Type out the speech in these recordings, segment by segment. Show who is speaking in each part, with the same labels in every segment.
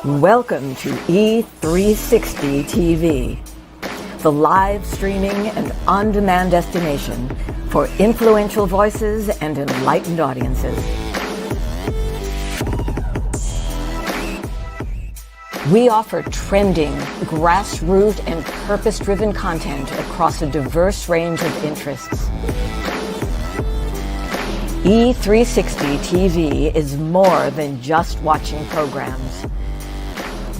Speaker 1: Welcome to E360 TV, the live streaming and on-demand destination for influential voices and enlightened audiences. We offer trending, grassroots, and purpose-driven content across a diverse range of interests. E360 TV is more than just watching programs.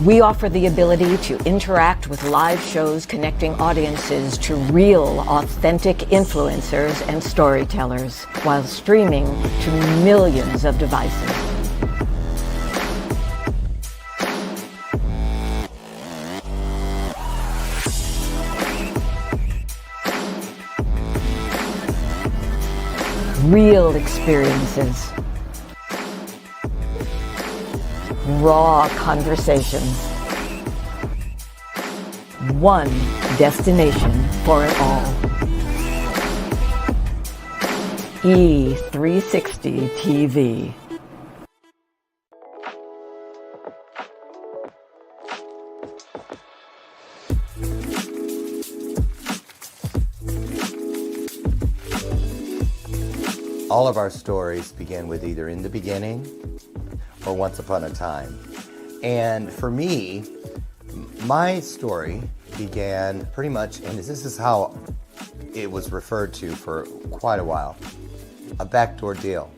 Speaker 1: We offer the ability to interact with live shows connecting audiences to real, authentic influencers and storytellers while streaming to millions of devices. Real experiences. Raw conversations. One destination for it all. E360 TV.
Speaker 2: All of our stories begin with either in the beginning or once upon a time. And for me, my story began pretty much, and this is how it was referred to for quite a while, a backdoor deal.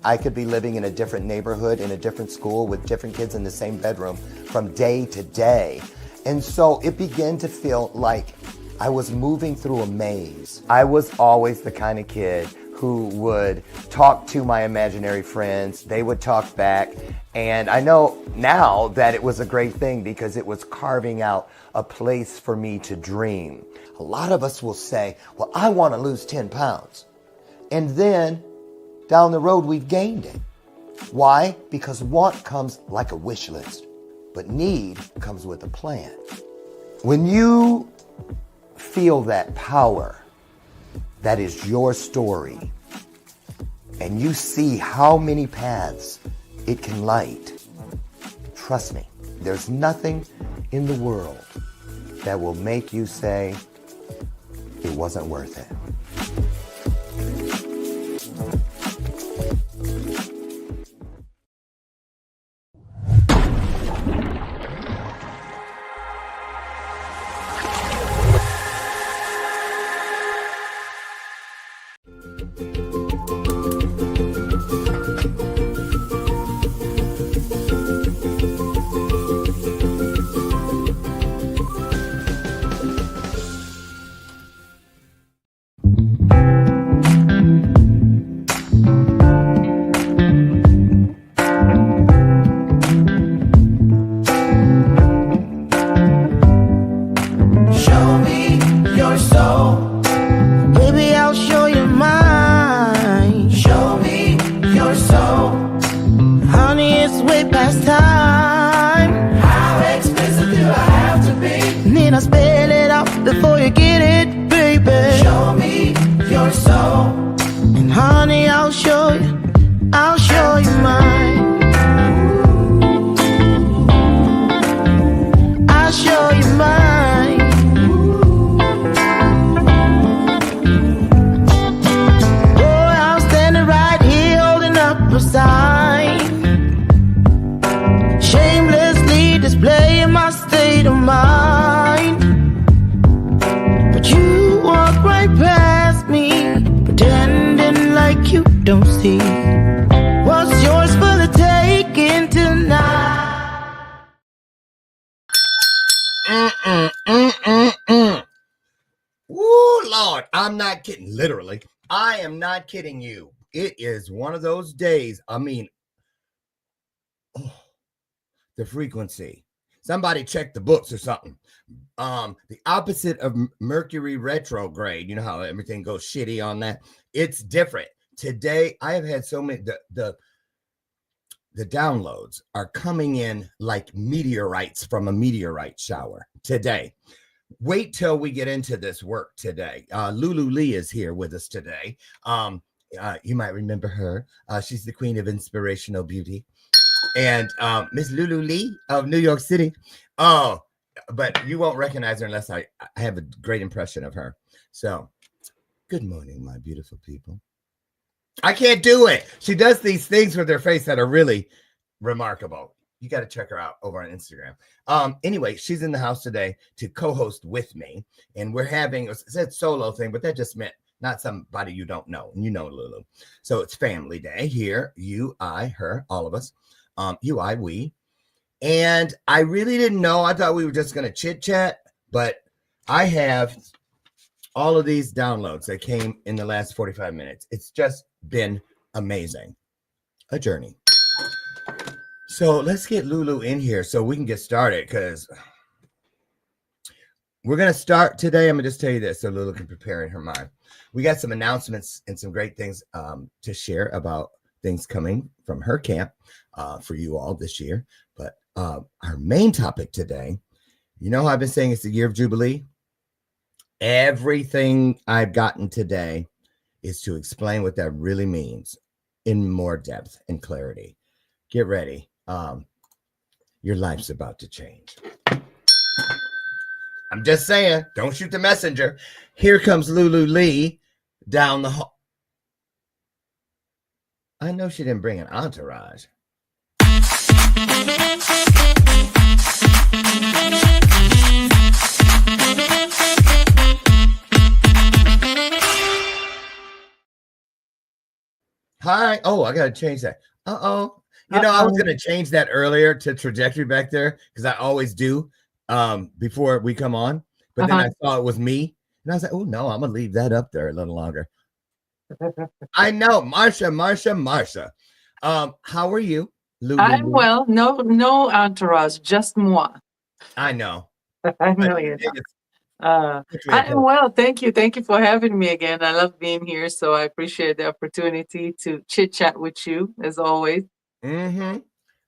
Speaker 2: I could be living in a different neighborhood, in a different school, with different kids in the same bedroom from day to day. And so it began to feel like I was moving through a maze. I was always the kind of kid who would talk to my imaginary friends. They would talk back. And I know now that it was a great thing because it was carving out a place for me to dream. A lot of us will say, well, I want to lose 10 pounds. And then down the road, we've gained it. Why? Because want comes like a wish list, but need comes with a plan. When you feel that power, that is your story, and you see how many paths it can light, trust me, there's nothing in the world that will make you say it wasn't worth it. Literally, I am not kidding you. It is one of those days. I mean, the frequency. Somebody check the books or something. The opposite of Mercury retrograde. You know how everything goes shitty on that. It's different. Today, I have had so many. The downloads are coming in like meteorites from a meteorite shower today. Wait till we get into this work today. Lulu Lee is here with us today. You might remember her. She's the queen of inspirational beauty. and Miss Lulu Lee of New York City. Oh, but you won't recognize her unless I have a great impression of her. So, good morning, my beautiful people. I can't do it. She does these things with her face that are really remarkable. You got to check her out over on Instagram. Anyway, she's in the house today to co-host with me, and we're having, it said solo thing, but that just meant not somebody you don't know, and you know Lulu. So it's family day here. You, I, her, all of us. You, I, we. And I really didn't know. I thought we were just going to chit chat, but I have all of these downloads that came in the last 45 minutes. It's just been amazing. A journey. So let's get Lulu in here so we can get started, because we're going to start today. I'm going to just tell you this so Lulu can prepare in her mind. We got some announcements and some great things to share about things coming from her camp for you all this year. But our main topic today, you know how I've been saying it's the Year of Jubilee? Everything I've gotten today is to explain what that really means in more depth and clarity. Get ready. Your life's about to change. I'm just saying, don't shoot the messenger. Here comes Lulu Lee down the hall. I know she didn't bring an entourage. Hi. Oh, I got to change that. Uh-oh. You know, I was going to change that earlier to trajectory back there because I always do before we come on. But then I saw it was me. And I was like, oh, no, I'm going to leave that up there a little longer. I know. Marsha. How are you? Lulu?
Speaker 3: I'm well. No entourage, just moi.
Speaker 2: I know.
Speaker 3: I know you're not. I'm well. Thank you. Thank you for having me again. I love being here. So I appreciate the opportunity to chit chat with you as always.
Speaker 2: Mm-hmm.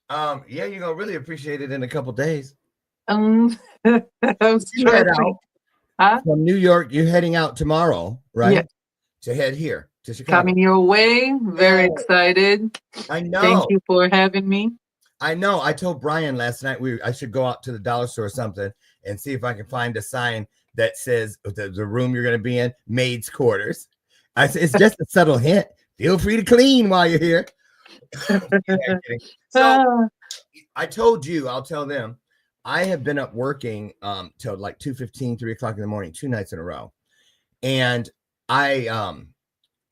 Speaker 2: Yeah, you're gonna really appreciate it in a couple days.
Speaker 3: I'm stressing.
Speaker 2: From New York, you're heading out tomorrow, right?
Speaker 3: Yeah.
Speaker 2: To head here to Chicago.
Speaker 3: Coming your way. Very excited.
Speaker 2: I know.
Speaker 3: Thank you for having me.
Speaker 2: I know. I told Brian last night I should go out to the dollar store or something and see if I can find a sign that says the room you're going to be in, maid's quarters. It's just a subtle hint. Feel free to clean while you're here. So I told you, I'll tell them, I have been up working till like 2:15, 3 o'clock in the morning, 2 nights in a row. And I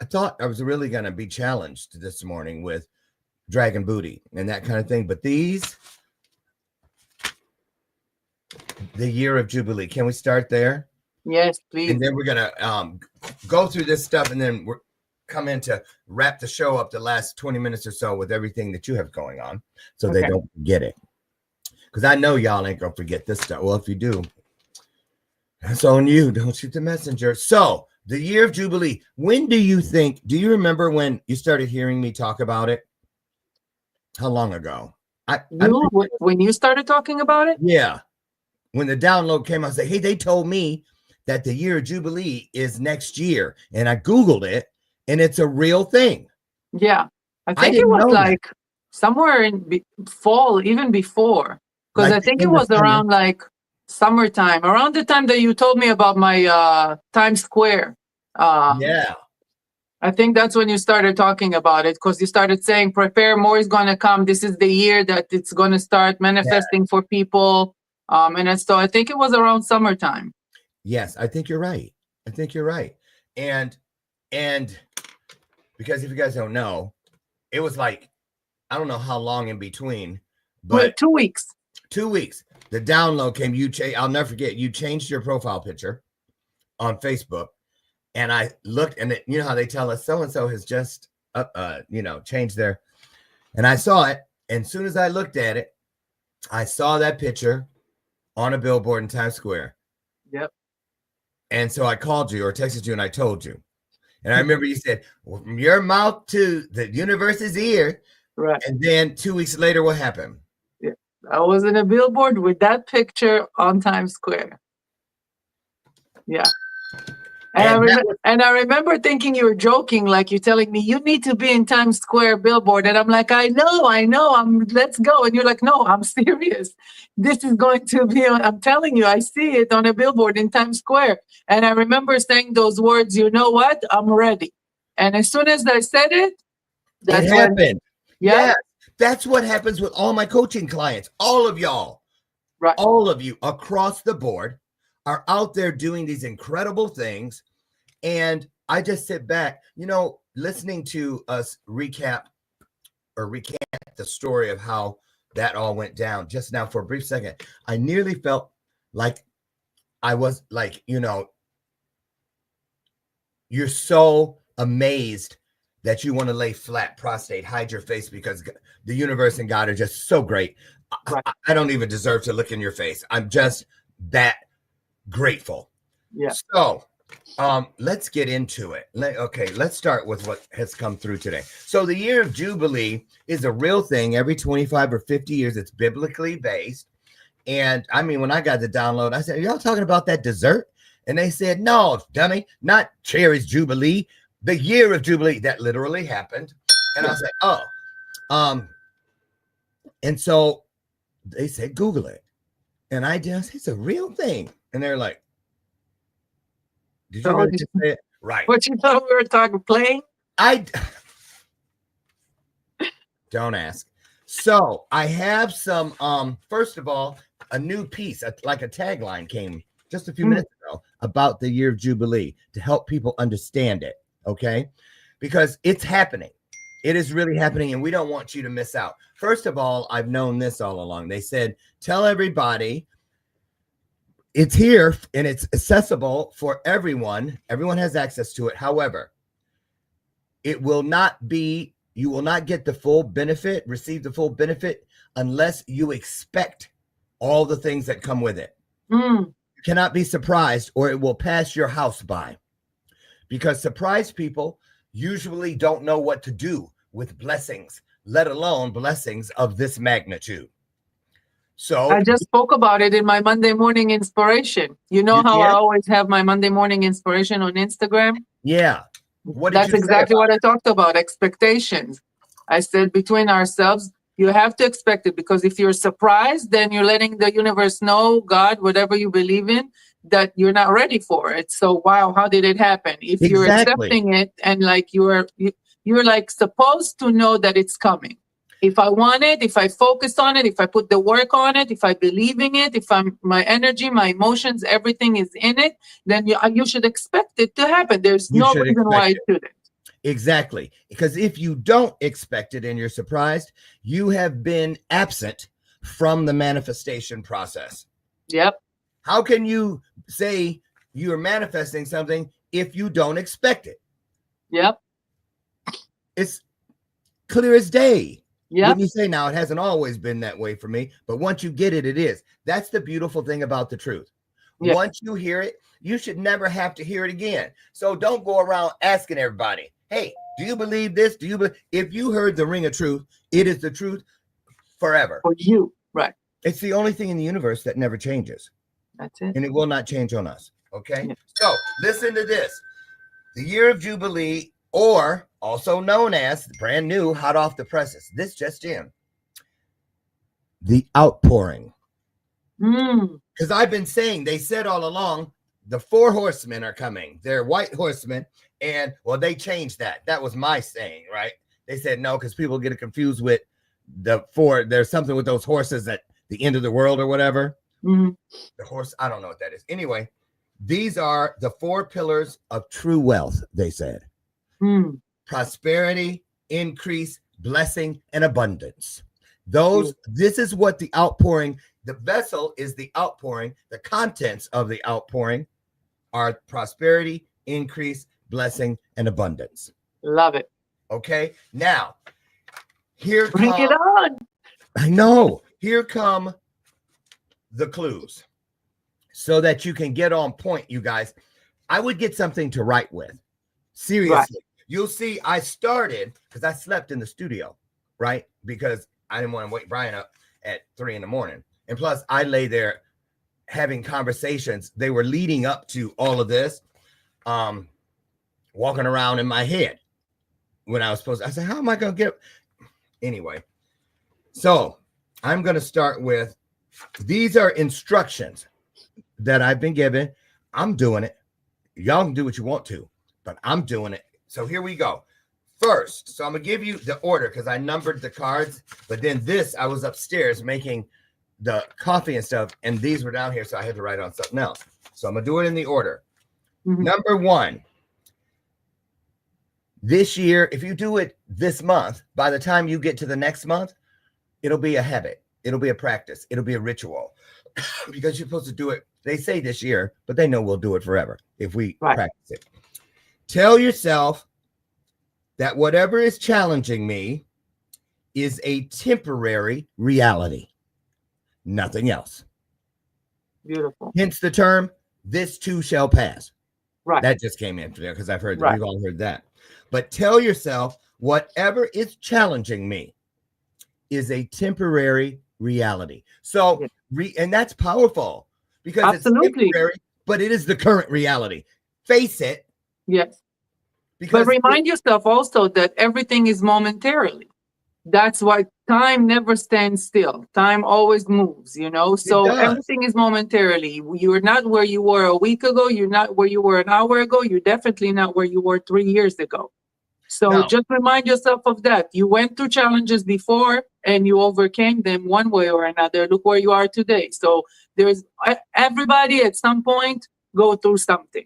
Speaker 2: thought I was really going to be challenged this morning with dragon booty and that kind of thing. But the Year of Jubilee, can we start there?
Speaker 3: Yes, please.
Speaker 2: And then we're going to go through this stuff, and then we're come in to wrap the show up the last 20 minutes or so with everything that you have going on so they don't forget it. Because I know y'all ain't going to forget this stuff. Well, if you do, that's on you. Don't shoot the messenger. So the Year of Jubilee, when do you you remember when you started hearing me talk about it? How long ago?
Speaker 3: When you started talking about it?
Speaker 2: Yeah. When the download came, I said, hey, they told me that the Year of Jubilee is next year. And I Googled it, and it's a real thing.
Speaker 3: Yeah. I think it was like somewhere in fall, even before. Because I think it was around like summertime, around the time that you told me about my Times Square.
Speaker 2: Yeah.
Speaker 3: I think that's when you started talking about it, because you started saying, prepare, more is going to come. This is the year that it's going to start manifesting for people. And so I think it was around summertime.
Speaker 2: Yes, I think you're right. And because if you guys don't know, it was like, I don't know how long in between, but
Speaker 3: 2 weeks.
Speaker 2: 2 weeks. The download came. I'll never forget. You changed your profile picture on Facebook. And I looked, and you know how they tell us so-and-so has just, changed their, and I saw it. And as soon as I looked at it, I saw that picture on a billboard in Times Square.
Speaker 3: Yep.
Speaker 2: And so I called you or texted you and I told you. And I remember you said, well, from your mouth to the universe's ear.
Speaker 3: Right.
Speaker 2: And then 2 weeks later, what happened?
Speaker 3: Yeah. I was in a billboard with that picture on Times Square. Yeah. And I remember thinking you were joking, like you're telling me you need to be in Times Square billboard. And I'm like, I know, let's go. And you're like, no, I'm serious. This is going to be, I'm telling you, I see it on a billboard in Times Square. And I remember saying those words, you know what? I'm ready. And as soon as I said it,
Speaker 2: it happened.
Speaker 3: Yeah.
Speaker 2: That's what happens with all my coaching clients. All of y'all,
Speaker 3: right?
Speaker 2: All of you across the board are out there doing these incredible things. And I just sit back, listening to us recant the story of how that all went down just now for a brief second. I nearly felt like I was like, you're so amazed that you want to lay flat, prostrate, hide your face because the universe and God are just so great. Right. I don't even deserve to look in your face. I'm just that grateful.
Speaker 3: Yeah.
Speaker 2: So let's get into it. Let's start with what has come through today. So the Year of Jubilee is a real thing. Every 25 or 50 years, it's biblically based. And I mean, when I got the download, I said, y'all talking about that dessert? And they said, no, dummy, not Cherry's Jubilee, the Year of Jubilee. That literally happened. And I was like, oh. And so they said, Google it. And I just, it's a real thing. And they're like, did you really just say it? Right.
Speaker 3: What you thought we were talking playing?
Speaker 2: Don't ask. So I have some, first of all, a new piece, like a tagline came just a few minutes ago about the Year of Jubilee to help people understand it. Okay. Because it's happening. It is really happening. And we don't want you to miss out. First of all, I've known this all along. They said, tell everybody it's here and it's accessible for everyone. Everyone has access to it. However, it will not be, you will not get the full benefit, receive the full benefit unless you expect all the things that come with it. You cannot be surprised or it will pass your house by, because surprised people usually don't know what to do with blessings, let alone blessings of this magnitude. So
Speaker 3: I just spoke about it in my Monday morning inspiration. You know how I always have my Monday morning inspiration on Instagram?
Speaker 2: Yeah.
Speaker 3: That's exactly what I talked about, expectations. I said between ourselves, you have to expect it, because if you're surprised, then you're letting the universe know, God, whatever you believe in, that you're not ready for it. So, wow, how did it happen? If you're accepting it and like you're like supposed to know that it's coming. If I want it, if I focus on it, if I put the work on it, if I believe in it, if my energy, my emotions, everything is in it, then you should expect it to happen. There's no reason why it shouldn't.
Speaker 2: Exactly. Because if you don't expect it and you're surprised, you have been absent from the manifestation process.
Speaker 3: Yep.
Speaker 2: How can you say you're manifesting something if you don't expect it?
Speaker 3: Yep.
Speaker 2: It's clear as day.
Speaker 3: Yeah.
Speaker 2: When you say now, it hasn't always been that way for me, but once you get it, it is. That's the beautiful thing about the truth. Yep. Once you hear it, you should never have to hear it again. So don't go around asking everybody, hey, do you believe this? If you heard the ring of truth, it is the truth forever.
Speaker 3: For you, right.
Speaker 2: It's the only thing in the universe that never changes.
Speaker 3: That's it.
Speaker 2: And it will not change on us. Okay.
Speaker 3: Yeah.
Speaker 2: So listen to this. The Year of Jubilee, or also known as brand new, hot off the presses. This just in. The outpouring. Because I've been saying, they said all along, the 4 horsemen are coming. They're white horsemen. And well, they changed that. That was my saying, right? They said no, because people get it confused with the 4. There's something with those horses at the end of the world or whatever. The horse, I don't know what that is. Anyway, these are the 4 pillars of true wealth, they said. Prosperity, increase, blessing, and abundance. This is what the outpouring, the vessel is the outpouring. The contents of the outpouring are prosperity, increase, blessing, and abundance.
Speaker 3: Love it.
Speaker 2: Okay. Now,
Speaker 3: bring it on.
Speaker 2: I know. Here come the clues so that you can get on point, you guys. I would get something to write with. Seriously. Right. You'll see I started because I slept in the studio, right? Because I didn't want to wake Brian up at 3 a.m. And plus I lay there having conversations. They were leading up to all of this. walking around in my head when I was supposed to. I said, how am I going to get? Anyway, so I'm going to start with, these are instructions that I've been given. I'm doing it. Y'all can do what you want to, but I'm doing it. So here we go. First, so I'm going to give you the order because I numbered the cards, but then this, I was upstairs making the coffee and stuff, and these were down here, so I had to write on something else. So I'm going to do it in the order. Mm-hmm. Number 1, this year, if you do it this month, by the time you get to the next month, it'll be a habit. It'll be a practice. It'll be a ritual because you're supposed to do it. They say this year, but they know we'll do it forever if we practice it. Tell yourself that whatever is challenging me is a temporary reality, nothing else.
Speaker 3: Beautiful.
Speaker 2: Hence the term, this too shall pass.
Speaker 3: Right.
Speaker 2: That just came in there because I've heard that. We've all heard that. But tell yourself, whatever is challenging me is a temporary reality. So, and that's powerful because it's temporary, but it is the current reality. Face it.
Speaker 3: Yes. But remind yourself also that everything is momentarily. That's why time never stands still. Time always moves, you know? So everything is momentarily. You're not where you were a week ago. You're not where you were an hour ago. You're definitely not where you were 3 years ago. So just remind yourself of that. You went through challenges before and you overcame them one way or another. Look where you are today. So there's everybody at some point go through something.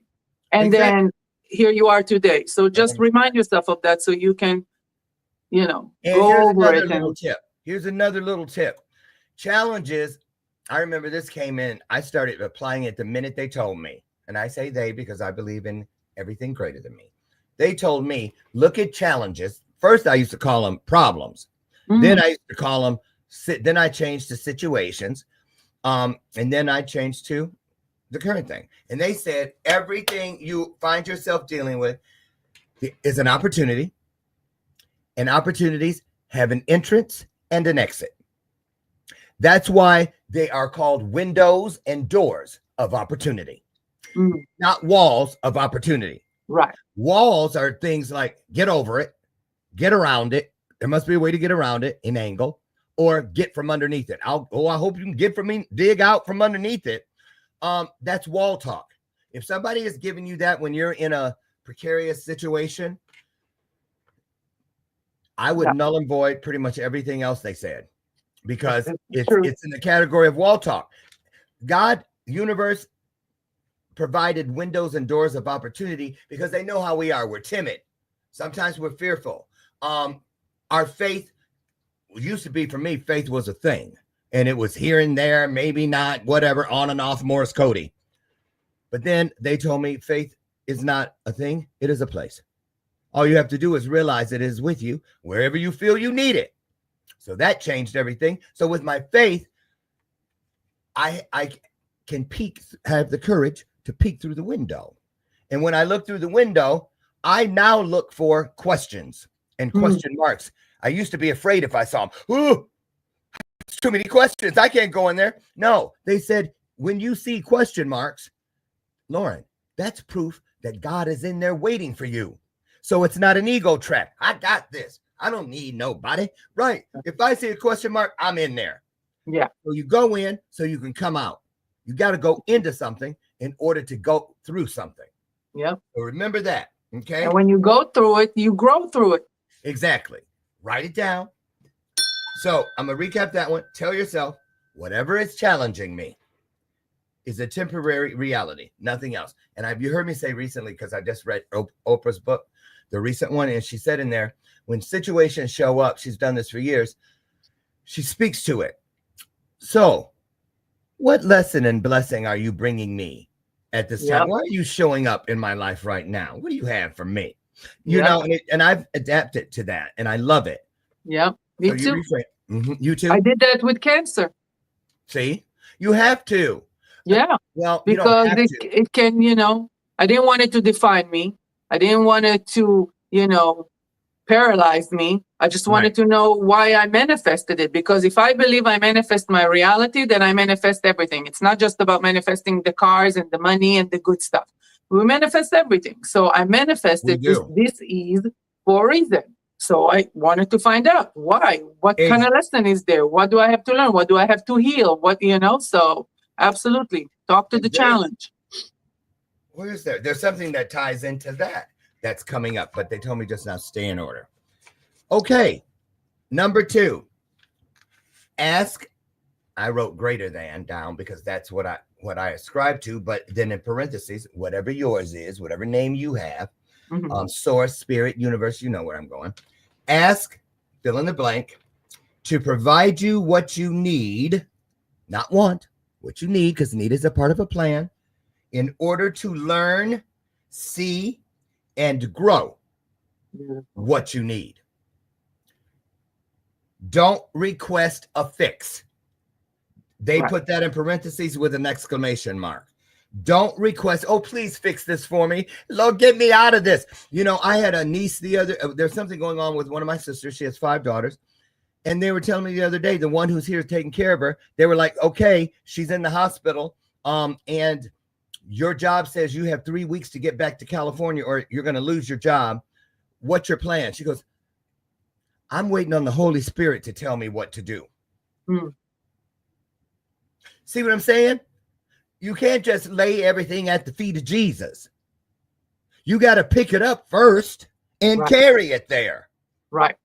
Speaker 3: And then here you are today. So just remind yourself of that so you can, you know, go over it.
Speaker 2: Here's another little tip. Challenges. I remember this came in. I started applying it the minute they told me. And I say they because I believe in everything greater than me. They told me, look at challenges. First, I used to call them problems. Mm-hmm. Then I used to call them, then I changed to situations. And then I changed to the current thing. And they said everything you find yourself dealing with is an opportunity, and opportunities have an entrance and an exit. That's why they are called windows and doors of opportunity, not walls of opportunity.
Speaker 3: Right.
Speaker 2: Walls are things like get over it, get around it. There must be a way to get around it in angle, or get from underneath it. I hope you can get from me, dig out from underneath it. That's wall talk. If somebody is giving you that when you're in a precarious situation, I would null and void pretty much everything else they said, because it's in the category of wall talk. God, universe provided windows and doors of opportunity because they know how we are. We're timid. Sometimes we're fearful. Our faith used to be, for me, faith was a thing. And it was here and there, maybe not, whatever, on and off Morris Cody. But then they told me faith is not a thing. It is a place. All you have to do is realize it is with you wherever you feel you need it. So that changed everything. So with my faith, I can peek, have the courage to peek through the window. And when I look through the window, I now look for questions and question marks. I used to be afraid if I saw them. Ooh, too many questions. I can't go in there. No, they said, when you see question marks, Loren, that's proof that God is in there waiting for you. So it's not an ego trap. I got this. I don't need nobody. Right. If I see a question mark, I'm in there.
Speaker 3: Yeah.
Speaker 2: So you go in so you can come out. You got to go into something in order to go through something.
Speaker 3: Yeah.
Speaker 2: So remember that. Okay.
Speaker 3: And when you go through it, you grow through it.
Speaker 2: Exactly. Write it down. So I'm going to recap that one. Tell yourself, whatever is challenging me is a temporary reality, nothing else. And you heard me say recently, because I just read Oprah's book, the recent one, and she said in there, when situations show up, she's done this for years, she speaks to it. So what lesson and blessing are you bringing me at this time? Why are you showing up in my life right now? What do you have for me? You know, and I've adapted to that, and I love it.
Speaker 3: Yeah, me too.
Speaker 2: You too?
Speaker 3: I did that with cancer.
Speaker 2: See, you have to.
Speaker 3: Yeah.
Speaker 2: Well,
Speaker 3: because it can, you know, I didn't want it to define me. I didn't want it to, you know, paralyze me. I just wanted to know why I manifested it. Because if I believe I manifest my reality, then I manifest everything. It's not just about manifesting the cars and the money and the good stuff. We manifest everything. So I manifested this ease for a reason. So I wanted to find out why. What kind of lesson is there? What do I have to learn? What do I have to heal? What, so absolutely. Talk to the challenge.
Speaker 2: What is there? There's something that ties into that that's coming up, but they told me just now, stay in order. Okay. Number 2, ask. I wrote greater than down because that's what I ascribe to, but then in parentheses, whatever yours is, whatever name you have, source, spirit, universe, you know where I'm going. Ask, fill in the blank, to provide you what you need, not want, what you need, because need is a part of a plan, in order to learn, see, and grow what you need. Don't request a fix. They put that in parentheses with an exclamation mark. Don't request, oh, please fix this for me. Lord, get me out of this. I had a niece there's something going on with one of my sisters. She has 5 daughters. And they were telling me the other day, the one who's here taking care of her, they were like, okay, she's in the hospital. And your job says you have 3 weeks to get back to California or you're going to lose your job. What's your plan? She goes, I'm waiting on the Holy Spirit to tell me what to do. See what I'm saying? You can't just lay everything at the feet of Jesus. You got to pick it up first and carry it there.
Speaker 3: Right.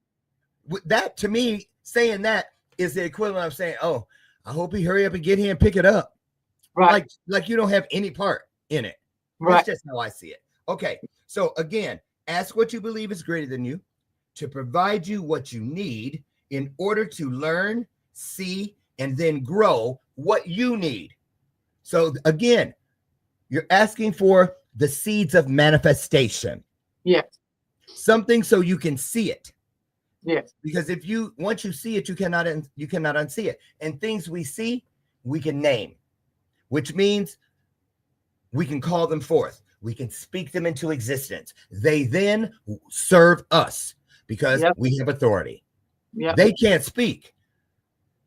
Speaker 2: That, to me, saying that is the equivalent of saying, oh, I hope he hurry up and get here and pick it up.
Speaker 3: Right.
Speaker 2: Like you don't have any part in it.
Speaker 3: Right.
Speaker 2: That's just how I see it. Okay. So again, ask what you believe is greater than you to provide you what you need in order to learn, see, and then grow what you need. So again, you're asking for the seeds of manifestation.
Speaker 3: Yes.
Speaker 2: Something so you can see it.
Speaker 3: Yes.
Speaker 2: Because once you see it, you cannot unsee it. And things we see, we can name, which means we can call them forth. We can speak them into existence. They then serve us because we have authority.
Speaker 3: Yep.
Speaker 2: They can't speak.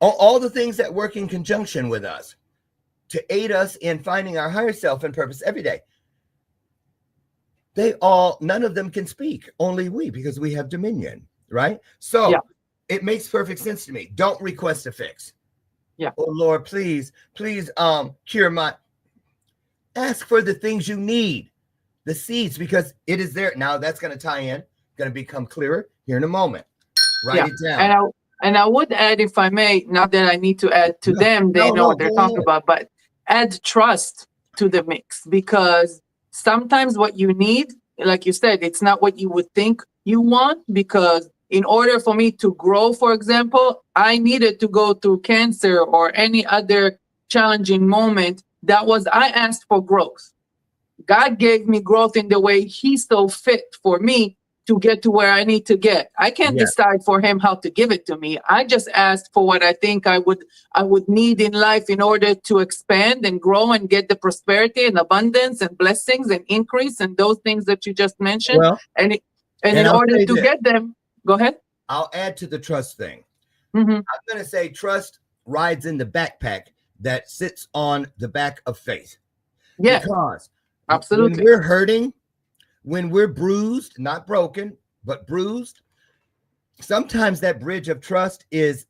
Speaker 2: All the things that work in conjunction with us to aid us in finding our higher self and purpose every day. None of them can speak, only we, because we have dominion, right? So it makes perfect sense to me. Don't request a fix.
Speaker 3: Yeah.
Speaker 2: Oh Lord, please, cure ask for the things you need, the seeds, because it is there. Now that's going to tie in, going to become clearer here in a moment. Write it down.
Speaker 3: And I would add, if I may, not that I need to add to them, they know what they're talking about, but add trust to the mix, because sometimes what you need, like you said, it's not what you would think you want, because in order for me to grow, for example, I needed to go through cancer or any other challenging moment. I asked for growth. God gave me growth in the way he saw fit for me to get to where I need to get. I can't decide for him how to give it to me. I just asked for what I think I would need in life in order to expand and grow and get the prosperity and abundance and blessings and increase and those things that you just mentioned.
Speaker 2: Well,
Speaker 3: and in order to get them, go ahead.
Speaker 2: I'll add to the trust thing.
Speaker 3: Mm-hmm.
Speaker 2: I'm going to say trust rides in the backpack that sits on the back of faith.
Speaker 3: Yeah,
Speaker 2: because
Speaker 3: absolutely.
Speaker 2: When we're hurting, when we're bruised, not broken, but bruised, sometimes that bridge of trust it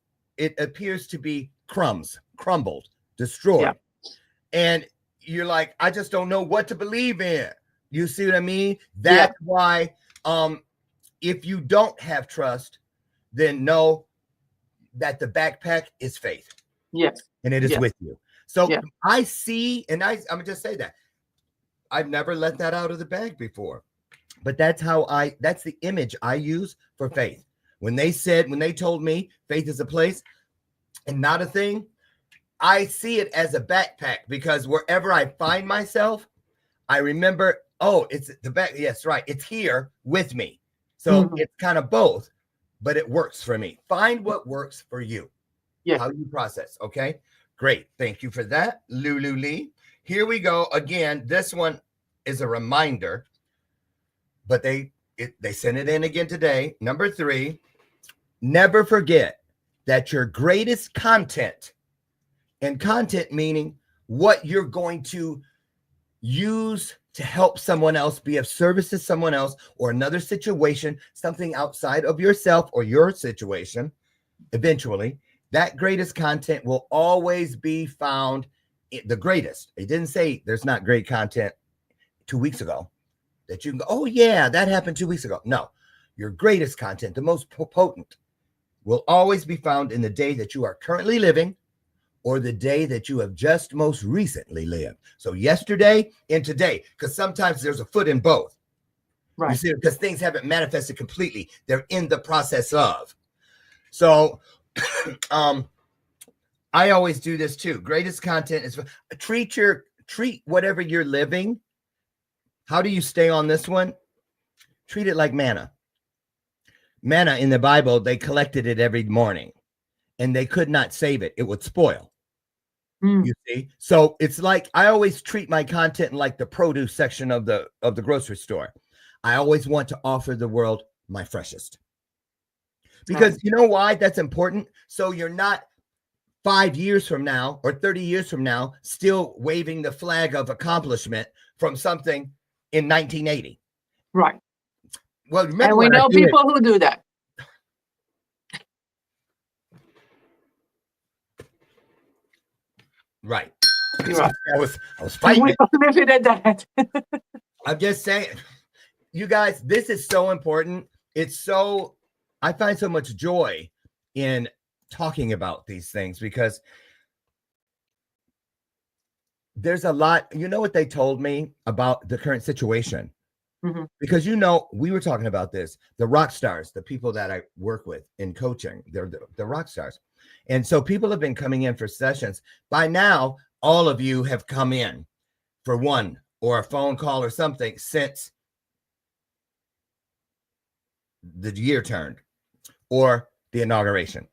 Speaker 2: appears to be crumbled, destroyed. Yeah. And you're like, I just don't know what to believe in. You see what I mean? That's why if you don't have trust, then know that the backpack is faith.
Speaker 3: Yes.
Speaker 2: And it is with you. So I see, and I'm going to just say that. I've never let that out of the bag before, but that's the image I use for faith. When they told me faith is a place and not a thing, I see it as a backpack, because wherever I find myself, I remember, it's the back. Yes, right. It's here with me. So it's kind of both, but it works for me. Find what works for you. Yeah. How you process. Okay, great. Thank you for that, Lulu Lee. Here we go again. This one is a reminder, but they sent it in again today. Number 3, never forget that your greatest content, and content meaning what you're going to use to help someone else, be of service to someone else or another situation, something outside of yourself or your situation, eventually, that greatest content will always be found the greatest. It didn't say there's not great content 2 weeks ago that you can go, oh yeah, that happened 2 weeks ago. No, your greatest content, the most potent, will always be found in the day that you are currently living or the day that you have just most recently lived. So yesterday and today, because sometimes there's a foot in both. Right. You see, because things haven't manifested completely. They're in the process of. So I always do this too. Greatest content is treat whatever you're living. How do you stay on this one? Treat it like manna. Manna in the Bible, they collected it every morning and they could not save it. It would spoil. You see? So it's like I always treat my content like the produce section of the grocery store. I always want to offer the world my freshest. Because you know why that's important? So you're not 5 years from now or 30 years from now still waving the flag of accomplishment from something in 1980.
Speaker 3: Right.
Speaker 2: Well, remember,
Speaker 3: and we know people who do that.
Speaker 2: Right.
Speaker 3: Right.
Speaker 2: I was fighting.
Speaker 3: We limited that.
Speaker 2: I'm just saying, you guys, this is so important. I find so much joy in talking about these things because there's a lot. You know what they told me about the current situation? Mm-hmm. Because, we were talking about this, the rock stars, the people that I work with in coaching, they're the rock stars. And so people have been coming in for sessions. By now, all of you have come in for one or a phone call or something since the year turned or the inauguration.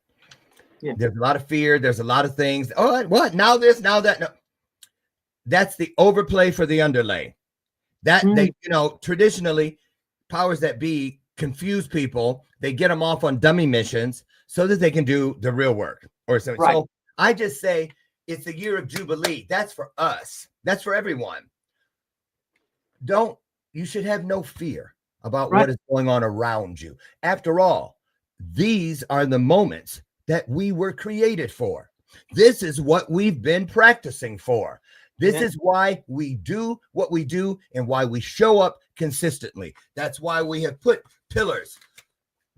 Speaker 2: Yeah. There's a lot of fear. There's a lot of things. Oh, what? Now this, now that. No. That's the overplay for the underlay. That they, traditionally, powers that be confuse people. They get them off on dummy missions so that they can do the real work or something. Right. So I just say it's the year of Jubilee. That's for us. That's for everyone. You should have no fear about what is going on around you. After all, these are the moments that we were created for. This is what we've been practicing for. This is why we do what we do and why we show up consistently. That's why we have put pillars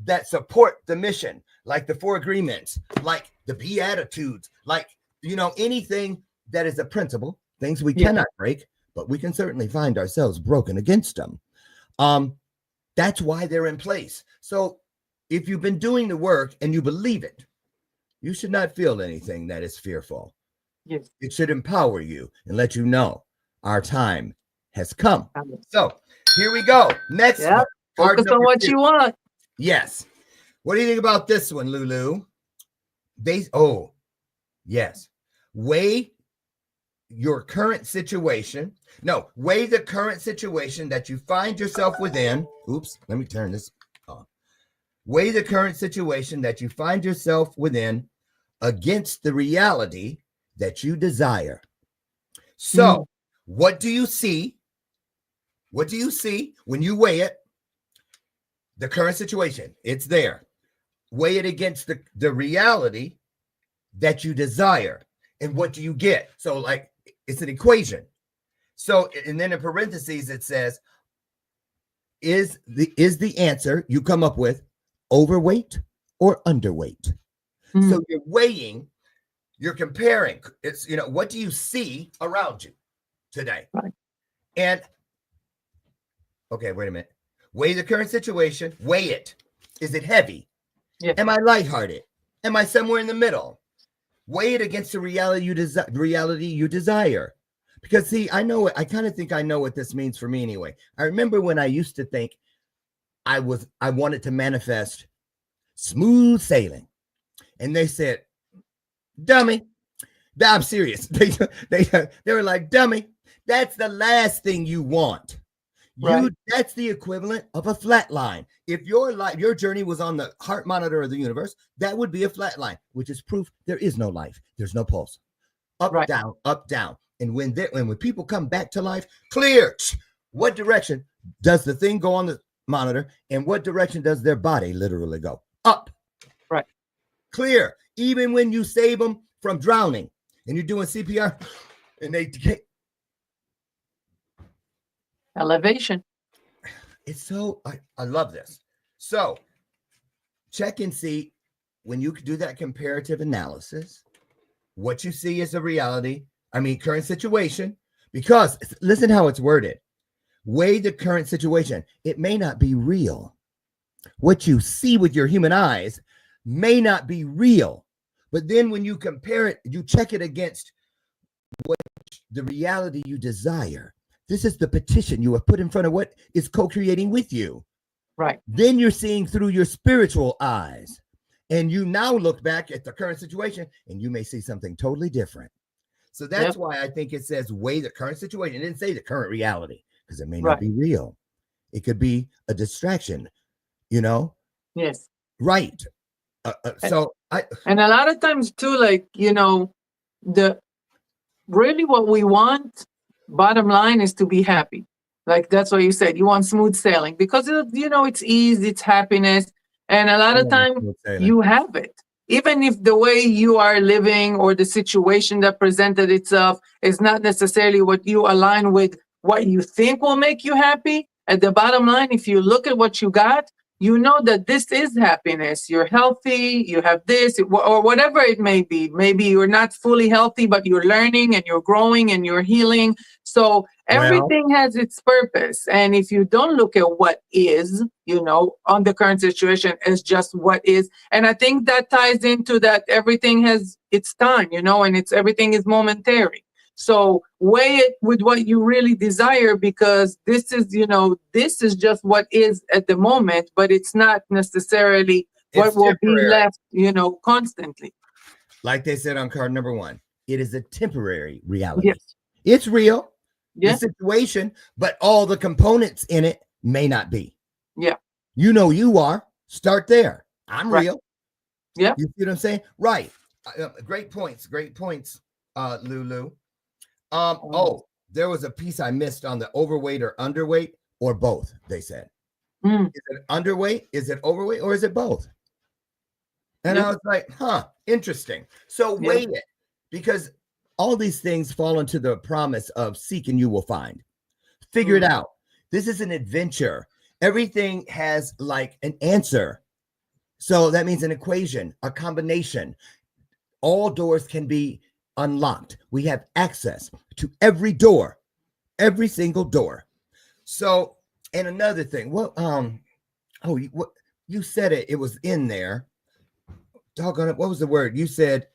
Speaker 2: that support the mission, like the 4 agreements, like the Beatitudes, like, anything that is a principle, things we cannot break, but we can certainly find ourselves broken against them. That's why they're in place. So if you've been doing the work and you believe it, you should not feel anything that is fearful. Yes. It should empower you and let you know our time has come. So here we go. Next one.
Speaker 3: Focus on what you want.
Speaker 2: Yes. What do you think about this one, Lulu? Yes. Weigh your current situation. No, weigh the current situation that you find yourself within. Oops, let me turn this on. Weigh the current situation that you find yourself within against the reality that you desire. So, what do you see? What do you see when you weigh it? The current situation, it's there. Weigh it against the reality that you desire. And what do you get? So, like, it's an equation. So, and then in parentheses, it says, is the answer you come up with overweight or underweight? So you're weighing, you're comparing. It's, what do you see around you today? Right. And, okay, wait a minute. Weigh the current situation. Weigh it. Is it heavy? Yeah. Am I lighthearted? Am I somewhere in the middle? Weigh it against the reality you desire. Because, see, I know it. I kind of think I know what this means for me anyway. I remember when I used to think I wanted to manifest smooth sailing. And they said, dummy. I'm serious. They were like, dummy, that's the last thing you want. Right. That's the equivalent of a flat line. If your journey was on the heart monitor of the universe, that would be a flat line, which is proof there is no life. There's no pulse. Up, down, up, down. And when people come back to life, clear. What direction does the thing go on the monitor, and what direction does their body literally go? Up.
Speaker 3: Right.
Speaker 2: Clear. Even when you save them from drowning and you're doing CPR and they get
Speaker 3: elevation.
Speaker 2: It's so, I love this. So check and see when you do that comparative analysis, what you see is a reality. I mean, current situation, because listen how it's worded. Weigh the current situation. It may not be real. What you see with your human eyes may not be real. But then when you compare it, you check it against what the reality you desire. This is the petition you have put in front of what is co-creating with you.
Speaker 3: Right.
Speaker 2: Then you're seeing through your spiritual eyes. And you now look back at the current situation and you may see something totally different. So that's why I think it says weigh the current situation. It didn't say the current reality because it may not be real. It could be a distraction, you know?
Speaker 3: Yes.
Speaker 2: Right.
Speaker 3: And a lot of times too, like, you know, really what we want, bottom line, is to be happy. Like, that's what you said. You want smooth sailing because, you know, it's ease, it's happiness. And a lot of time you have it. Even if the way you are living or the situation that presented itself is not necessarily what you align with, what you think will make you happy, at the bottom line, if you look at what you got, you know that this is happiness. You're healthy, you have this, or whatever it may be. Maybe you're not fully healthy, but you're learning and you're growing and you're healing. So everything has its purpose. And if you don't look at what is, you know, on the current situation as just what is. And I think that ties into that everything has its time, you know, and everything is momentary. So weigh it with what you really desire, because this is, you know, this is just what is at the moment, but it's not necessarily what will be left, you know, constantly.
Speaker 2: Like they said on card number 1, it is a temporary reality.
Speaker 3: Yes.
Speaker 2: It's real,
Speaker 3: the
Speaker 2: situation, but all the components in it may not be.
Speaker 3: Yeah.
Speaker 2: You know, you are. Start there. I'm real.
Speaker 3: Yeah.
Speaker 2: You see what I'm saying? Right. Great points. Great points, Lulu. There was a piece I missed on the overweight or underweight, or both, they said. Is it underweight? Is it overweight? Or is it both? And I was like, interesting. So weigh it, because all these things fall into the promise of seek and you will find. Figure it out. This is an adventure. Everything has like an answer. So that means an equation, a combination. All doors can be unlocked. We have access to every door, every single door. So, and another thing, you said it was in there. Doggone it, what was the word? You said,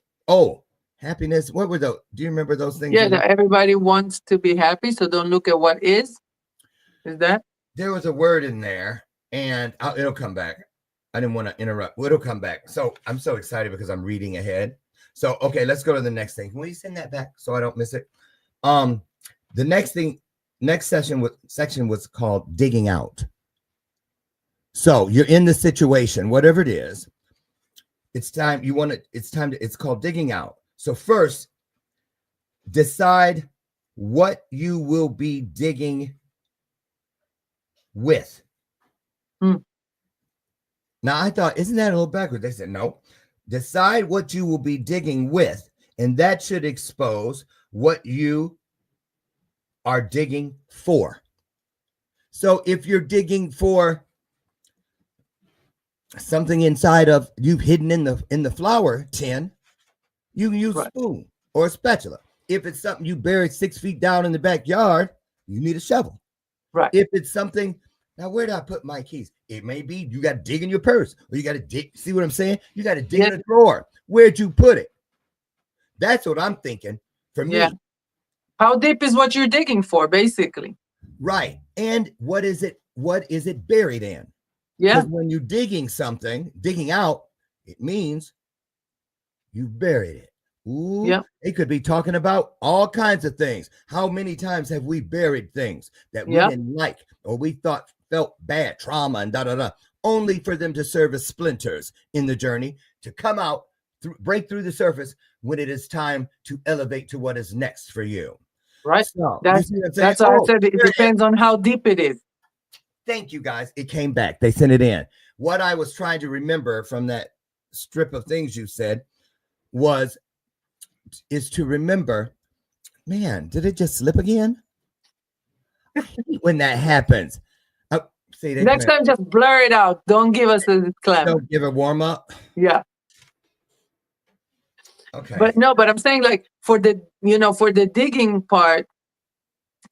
Speaker 2: happiness. What were those? Do you remember those things?
Speaker 3: Yeah, that everybody wants to be happy, so don't look at what is. Is that?
Speaker 2: There was a word in there, and it'll come back. I didn't want to interrupt. It'll come back. So I'm so excited because I'm reading ahead. So, okay, let's go to the next thing. Can we send that back so I don't miss it? The next section was called digging out. So you're in the situation, whatever it is. It's called digging out. So first, decide what you will be digging with. Now I thought, isn't that a little backwards? They said, no. Decide what you will be digging with, and that should expose what you are digging for. So if you're digging for something inside of you hidden in the flour tin, you can use a spoon or a spatula. If it's something you buried 6 feet down in the backyard, you need a shovel.
Speaker 3: Right.
Speaker 2: If it's something, now where did I put my keys? It may be you got to dig in your purse, or you got to dig. See what I'm saying? You got to dig in a drawer. Where'd you put it? That's what I'm thinking for me.
Speaker 3: How deep is what you're digging for, basically?
Speaker 2: Right. And what is it buried in?
Speaker 3: Yeah.
Speaker 2: Because when you're digging out, it means you've buried it. Ooh, yeah. It could be talking about all kinds of things. How many times have we buried things that we didn't like, or we felt bad, trauma, and only for them to serve as splinters in the journey to come out, break through the surface when it is time to elevate to what is next for you.
Speaker 3: Right.
Speaker 2: So,
Speaker 3: That's
Speaker 2: you see what I'm saying?
Speaker 3: that's why I said it depends on how deep it is.
Speaker 2: Thank you, guys. It came back. They sent it in. What I was trying to remember from that strip of things you said is to remember, man, did it just slip again? I hate when that happens. See,
Speaker 3: Next time, just blur it out. Don't give us a disclaimer.
Speaker 2: Don't give a warm up.
Speaker 3: Yeah.
Speaker 2: Okay.
Speaker 3: But I'm saying, like, for the digging part,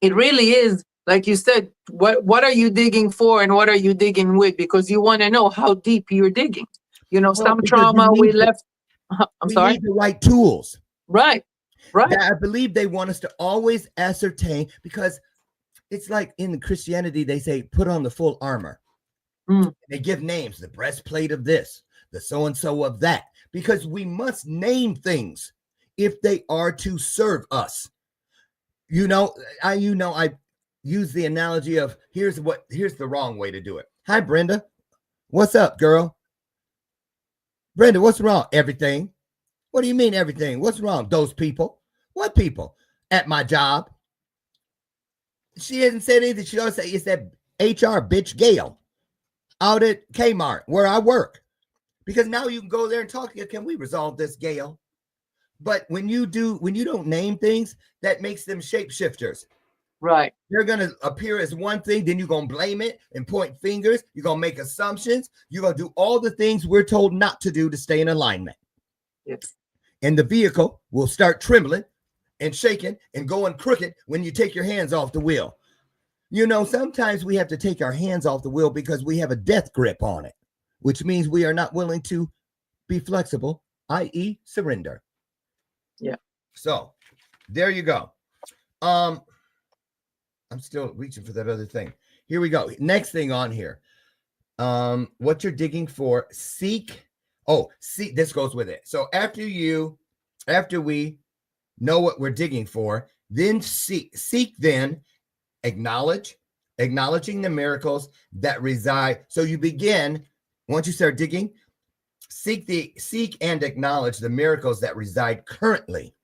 Speaker 3: it really is, like you said, what are you digging for and what are you digging with? Because you want to know how deep you're digging. Some trauma we left. I'm sorry?
Speaker 2: We need the right tools.
Speaker 3: Right.
Speaker 2: I believe they want us to always ascertain, because it's like in Christianity, they say, put on the full armor. They give names, the breastplate of this, the so-and-so of that, because we must name things if they are to serve us. I use the analogy of here's the wrong way to do it. Hi, Brenda. What's up, girl? Brenda, what's wrong? Everything. What do you mean everything? What's wrong? Those people. What people? At my job. She hasn't said anything. She always say it's that HR bitch Gail out at Kmart where I work. Because now you can go there and talk to you. Can we resolve this, Gail? But when you don't name things, that makes them shapeshifters.
Speaker 3: Right.
Speaker 2: They're going to appear as one thing, then you're going to blame it and point fingers. You're going to make assumptions. You're going to do all the things we're told not to do to stay in alignment.
Speaker 3: Yes.
Speaker 2: And the vehicle will start trembling and shaking and going crooked when you take your hands off the wheel. Sometimes we have to take our hands off the wheel because we have a death grip on it, which means we are not willing to be flexible, i.e. surrender.
Speaker 3: Yeah.
Speaker 2: So there you go. I'm still reaching for that other thing. Here we go. Next thing on here. What you're digging for, seek. This goes with it. So after we know what we're digging for, then seek then acknowledging the miracles that reside. So you begin, once you start digging, seek and acknowledge the miracles that reside currently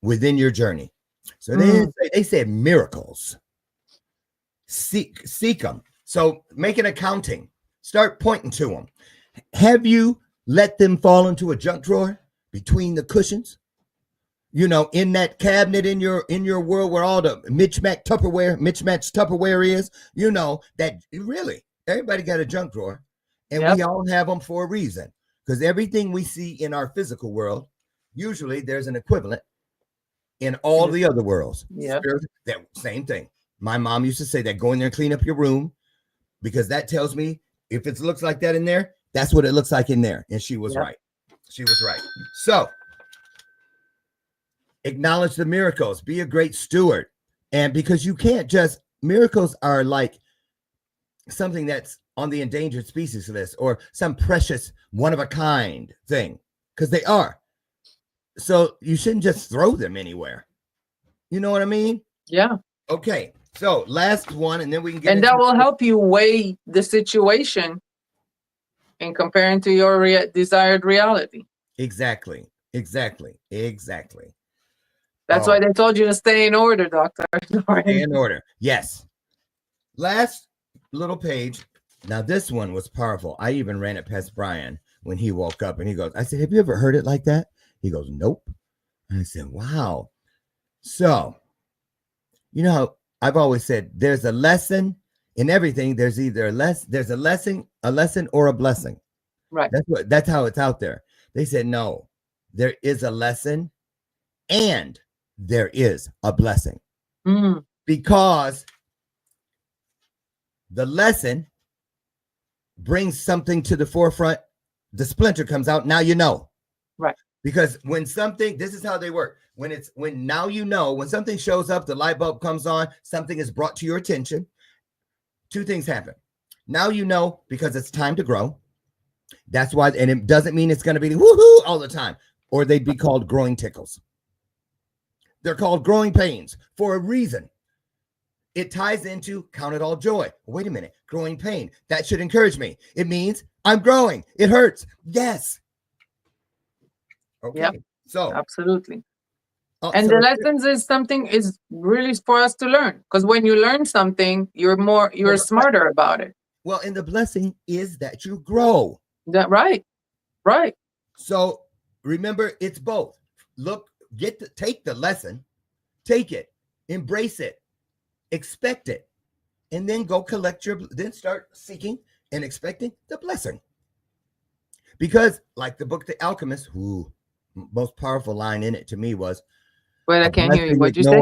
Speaker 2: within your journey. So they said miracles. Seek them. So make an accounting. Start pointing to them. Have you let them fall into a junk drawer between the cushions? In that cabinet in your world where all the mismatched Tupperware is, that really everybody got a junk drawer, and we all have them for a reason. Because everything we see in our physical world, usually there's an equivalent in all the other worlds.
Speaker 3: Yeah.
Speaker 2: That same thing. My mom used to say that, go in there and clean up your room, because that tells me if it looks like that in there, that's what it looks like in there. And she was right. She was right. So acknowledge the miracles. Be a great steward. And because you can't miracles are like something that's on the endangered species list or some precious one-of-a-kind thing, because they are. So you shouldn't just throw them anywhere. You know what I mean?
Speaker 3: Yeah.
Speaker 2: Okay. So last one, and then we can get
Speaker 3: that will help you weigh the situation in comparing to your desired reality.
Speaker 2: Exactly. That's
Speaker 3: why they told you to stay in order, Dr.
Speaker 2: Stay in order. Yes. Last little page. Now, this one was powerful. I even ran it past Brian when he woke up, and he goes, I said, have you ever heard it like that? He goes, nope. And I said, wow. So, I've always said there's a lesson in everything. There's either there's a lesson or a blessing.
Speaker 3: Right.
Speaker 2: That's how it's out there. They said, no, there is a lesson and there is a blessing. Because the lesson brings something to the forefront. The splinter comes out. Now you know.
Speaker 3: Right.
Speaker 2: Because this is how they work. When something shows up, the light bulb comes on, something is brought to your attention. Two things happen. Now you know, because it's time to grow. That's why, and it doesn't mean it's going to be woohoo all the time, or they'd be called growing tickles. They're called growing pains for a reason. It ties into count it all joy. Wait a minute, growing pain. That should encourage me. It means I'm growing. It hurts. Yes. Okay.
Speaker 3: Yep.
Speaker 2: So
Speaker 3: absolutely. And the lessons is something is really for us to learn, because when you learn something, you're smarter about it.
Speaker 2: Well, and the blessing is that you grow.
Speaker 3: That right.
Speaker 2: So remember, it's both. Look, take the lesson, take it, embrace it, expect it, and then go then start seeking and expecting the blessing. Because like the book The Alchemist, most powerful line in it to me was,
Speaker 3: well, I can't hear you. What'd you say?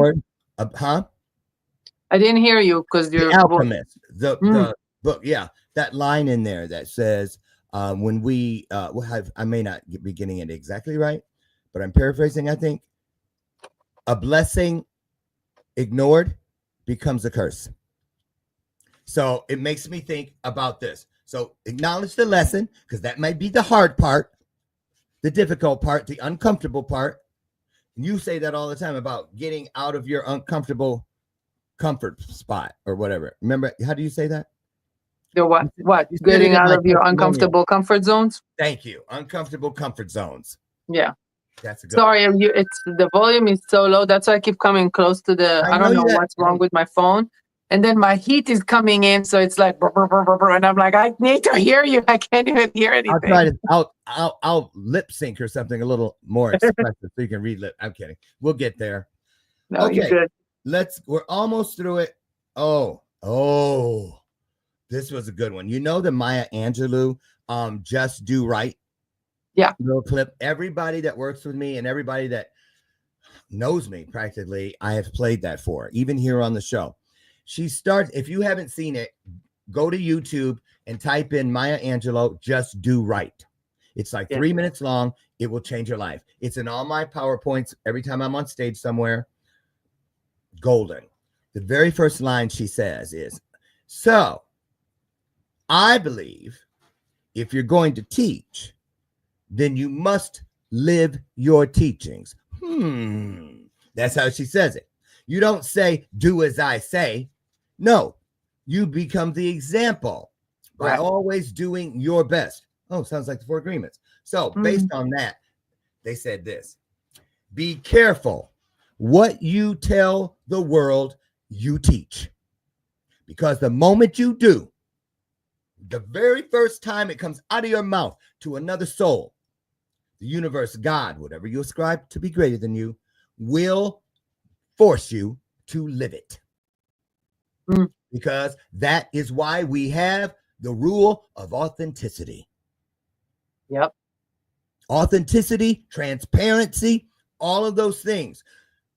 Speaker 3: I didn't hear you because you're
Speaker 2: The Alchemist, the book. Yeah, that line in there that says, when we I may not be getting it exactly right, but I'm paraphrasing, I think, a blessing ignored becomes a curse. So it makes me think about this. So acknowledge the lesson, because that might be the hard part, the difficult part, the uncomfortable part. You say that all the time about getting out of your uncomfortable comfort spot or whatever. Remember, how do you say that?
Speaker 3: The what? What? Getting out of your uncomfortable comfort zones?
Speaker 2: Thank you. Uncomfortable comfort zones.
Speaker 3: Yeah.
Speaker 2: That's a good
Speaker 3: Sorry, it's the volume is so low. That's why I keep coming close to the. I don't know what's wrong with my phone. And then my heat is coming in, so it's like, and I'm like, I need to hear you. I can't even hear anything.
Speaker 2: I'll try to. I'll lip sync or something a little more expressive so you can read lip. I'm kidding. We'll get there.
Speaker 3: No, okay, you're good.
Speaker 2: We're almost through it. Oh, this was a good one. You know the Maya Angelou, Just Do Right.
Speaker 3: Yeah.
Speaker 2: Little clip. Everybody that works with me and everybody that knows me practically, I have played that for, even here on the show. She starts, if you haven't seen it, go to YouTube and type in Maya Angelou, Just Do Right. It's like 3 minutes long. It will change your life. It's in all my PowerPoints every time I'm on stage somewhere. Golden. The very first line she says is, so I believe if you're going to teach, then you must live your teachings. That's how she says it. You don't say, do as I say. No, you become the example by always doing your best. Oh, sounds like the 4 agreements. So based on that, they said this: be careful what you tell the world you teach. Because the moment you do, the very first time it comes out of your mouth to another soul, the universe, God, whatever you ascribe to be greater than you, will force you to live it. Because that is why we have the rule of authenticity.
Speaker 3: Yep.
Speaker 2: Authenticity, transparency, all of those things.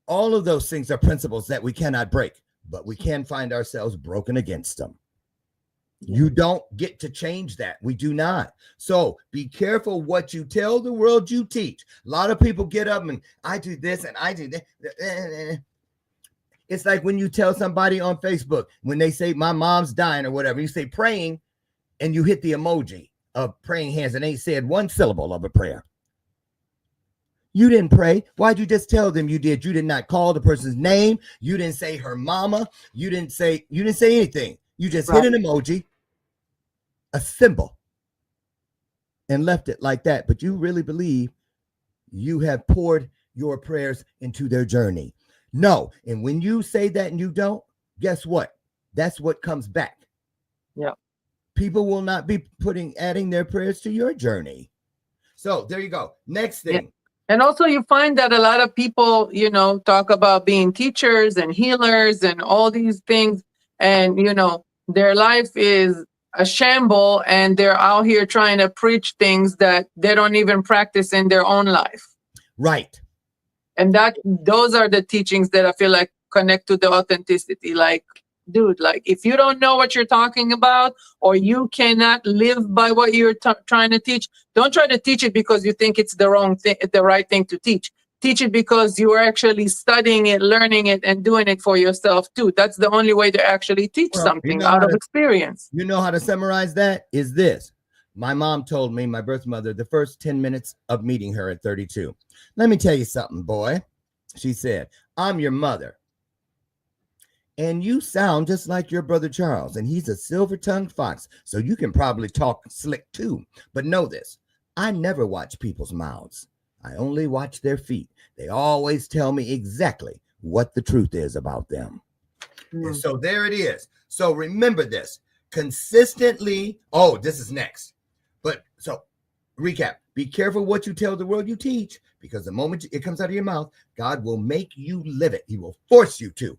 Speaker 2: All of those things are principles that we cannot break, but we can find ourselves broken against them. You don't get to change that. We do not. So be careful what you tell the world you teach. A lot of people get up and I do this and I do that. It's like when you tell somebody on Facebook, when they say my mom's dying or whatever, you say praying and you hit the emoji of praying hands and ain't said one syllable of a prayer. You didn't pray. Why'd you just tell them you did? You did not call the person's name. You didn't say her mama. You didn't say anything. You just hit an emoji, a symbol, and left it like that. But you really believe you have poured your prayers into their journey. No. And when you say that and you don't, guess what? That's what comes back.
Speaker 3: Yeah.
Speaker 2: People will not be adding their prayers to your journey. So there you go. Next thing.
Speaker 3: Yeah. And also you find that a lot of people, talk about being teachers and healers and all these things. And, their life is a shamble and they're out here trying to preach things that they don't even practice in their own life.
Speaker 2: Right.
Speaker 3: And those are the teachings that I feel like connect to the authenticity. Like, dude, if you don't know what you're talking about or you cannot live by what you're trying to teach, don't try to teach it because you think it's the right thing to teach. Teach it because you are actually studying it, learning it, and doing it for yourself too. That's the only way to actually teach something out of experience.
Speaker 2: You know how to summarize that is this. My mom told me, my birth mother, the first 10 minutes of meeting her at 32. Let me tell you something, boy. She said, I'm your mother. And you sound just like your brother Charles, and he's a silver-tongued fox, so you can probably talk slick too. But know this, I never watch people's mouths. I only watch their feet. They always tell me exactly what the truth is about them. And so there it is. So remember this. Consistently, this is next. But so recap, be careful what you tell the world you teach, because the moment it comes out of your mouth, God will make you live it. He will force you to.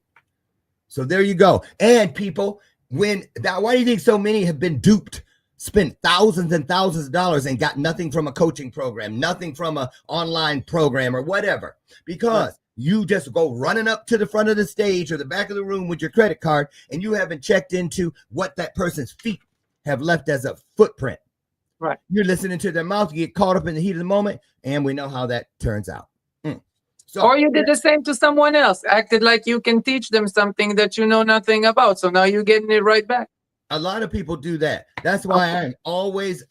Speaker 2: So there you go. And people, why do you think so many have been duped, spent thousands and thousands of dollars and got nothing from a coaching program, nothing from an online program or whatever? Because you just go running up to the front of the stage or the back of the room with your credit card, and you haven't checked into what that person's feet have left as a footprint.
Speaker 3: Right.
Speaker 2: You're listening to their mouth, you get caught up in the heat of the moment, and we know how that turns out. So,
Speaker 3: or you did the same to someone else, acted like you can teach them something that you know nothing about. So now you're getting it right back.
Speaker 2: A lot of people do that. That's why I'm always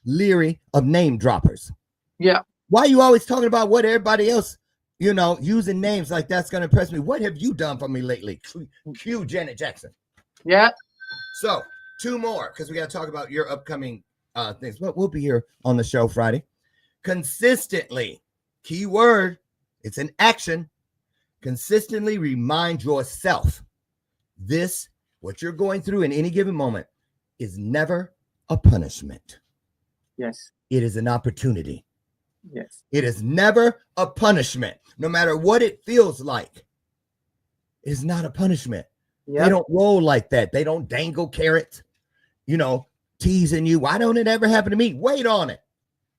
Speaker 2: leery of name droppers.
Speaker 3: Yeah.
Speaker 2: Why are you always talking about what everybody else, using names like that's going to impress me? What have you done for me lately? Cue Janet Jackson.
Speaker 3: Yeah.
Speaker 2: So 2 more, because we got to talk about your upcoming things. But we'll be here on the show Friday. Consistently, key word, it's an action. Consistently remind yourself what you're going through in any given moment is never a punishment.
Speaker 3: Yes.
Speaker 2: It is an opportunity.
Speaker 3: Yes.
Speaker 2: It is never a punishment, no matter what it feels like. It is not a punishment. Yep. They don't roll like that. They don't dangle carrots, teasing you. Why don't it ever happen to me? Wait on it.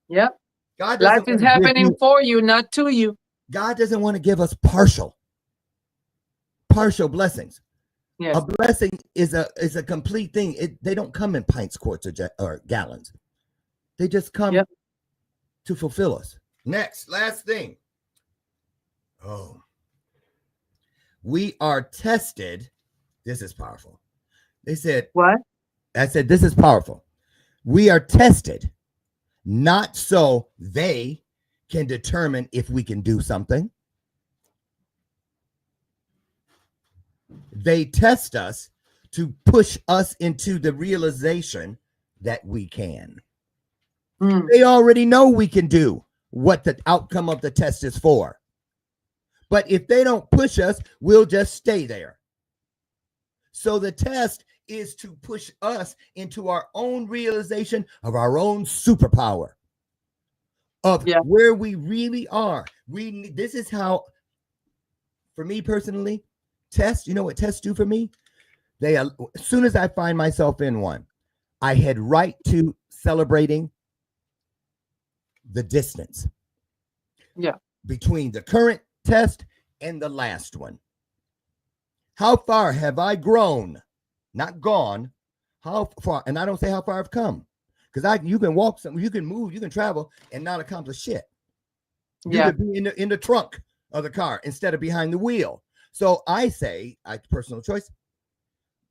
Speaker 3: Yep. Life is happening for you, not to you.
Speaker 2: God doesn't want to give us partial blessings. Yes. A blessing is a complete thing. They don't come in pints, quarts, or gallons. They just come to fulfill us. Next, last thing. We are tested. This is powerful. They said,
Speaker 3: what?
Speaker 2: I said, this is powerful. We are tested, not so they can determine if we can do something. They test us to push us into the realization that we can. They already know we can do what the outcome of the test is for. But if they don't push us, we'll just stay there. So the test is to push us into our own realization of our own superpower, of where we really are. This is how, for me personally, tests, you know what tests do for me? As soon as I find myself in one, I head right to celebrating the distance between the current test and the last one. How far have I grown? Not gone. How far? And I don't say how far I've come, because you can walk something, you can move, you can travel and not accomplish shit. You could be in the trunk of the car instead of behind the wheel. So I say, personal choice,